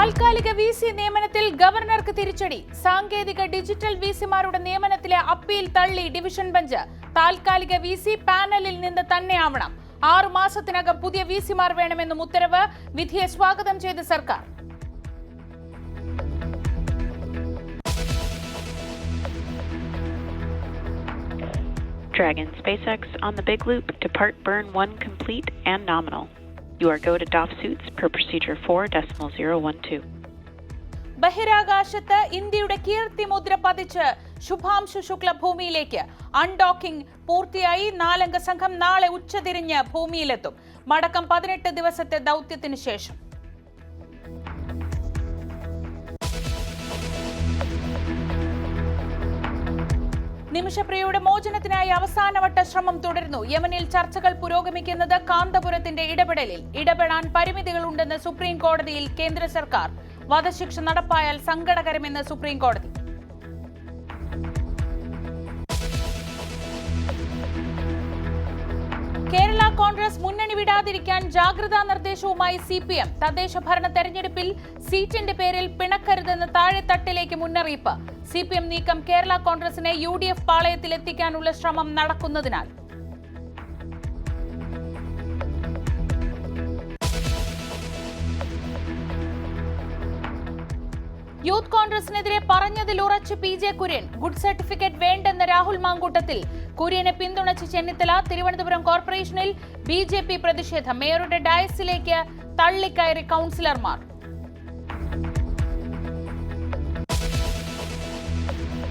താൽക്കാലിക വിസി നിയമനത്തിൽ ഗവർണർക്ക് തിരിച്ചടി. സാങ്കേതിക ഡിജിറ്റൽ വിസിമാരുടെ നിയമനത്തിലെ അപ്പീൽ തള്ളി ഡിവിഷൻ ബെഞ്ച്. താൽക്കാലിക വിസി പാനലിൽ നിന്ന് തന്നെയാവണം. 6 മാസത്തിനകം പുതിയ വിസിമാർ വേണമെന്നും ഉത്തരവ്. വിധിയെ സ്വാഗതം ചെയ്ത് സർക്കാർ. Dragon SpaceX on the Big Loop. Depart burn 1 complete and nominal. You are go to DOF suits per procedure 4.012. ബഹിരാകാശത്ത് ഇന്ത്യയുടെ കീർത്തി മുദ്ര പതിച്ച് ശുഭാംശു ശുക്ല ഭൂമിയിലേക്ക്. അൺഡോക്കിംഗ് പൂർത്തിയായി. 4 അംഗ സംഘം നാളെ ഉച്ചതിരിഞ്ഞ് ഭൂമിയിലെത്തും. മടക്കം 18 ദിവസത്തെ ദൗത്യത്തിന് ശേഷം. നിമിഷപ്രിയയുടെ മോചനത്തിനായി അവസാനവട്ട ശ്രമം തുടരുന്നു. യമനിൽ ചർച്ചകൾ പുരോഗമിക്കുന്നത് കാന്തപുരത്തിന്റെ ഇടപെടലിൽ. ഇടപെടാൻ പരിമിതികളുണ്ടെന്ന് സുപ്രീം കോടതിയിൽ കേന്ദ്ര സർക്കാർ. വധശിക്ഷ നടപ്പായാൽ സങ്കടകരമെന്ന് സുപ്രീം കോടതി. കേരള കോൺഗ്രസ് മുന്നണി വിടാതിരിക്കാൻ ജാഗ്രതാ നിർദ്ദേശവുമായി CPM. തദ്ദേശ ഭരണ തെരഞ്ഞെടുപ്പിൽ സീറ്റിന്റെ പേരിൽ പിണക്കരുതെന്ന് താഴെത്തട്ടിലേക്ക് മുന്നറിയിപ്പ്. CPM നീക്കം കേരള കോൺഗ്രസിനെ UDF പാളയത്തിലെത്തിക്കാനുള്ള ശ്രമം നടക്കുന്നതിനാൽ. യൂത്ത് കോൺഗ്രസിനെതിരെ പറഞ്ഞതിൽ ഉറച്ച് PJ കുര്യൻ. ഗുഡ് സർട്ടിഫിക്കറ്റ് വേണ്ടെന്ന് രാഹുൽ മാങ്കൂട്ടത്തിൽ. കുര്യനെ പിന്തുണച്ച് ചെന്നിത്തല. തിരുവനന്തപുരം കോർപ്പറേഷനിൽ BJP പ്രതിഷേധം. മേയറുടെ ഡയസിലേക്ക് തള്ളിക്കയറി കൗൺസിലർമാർ.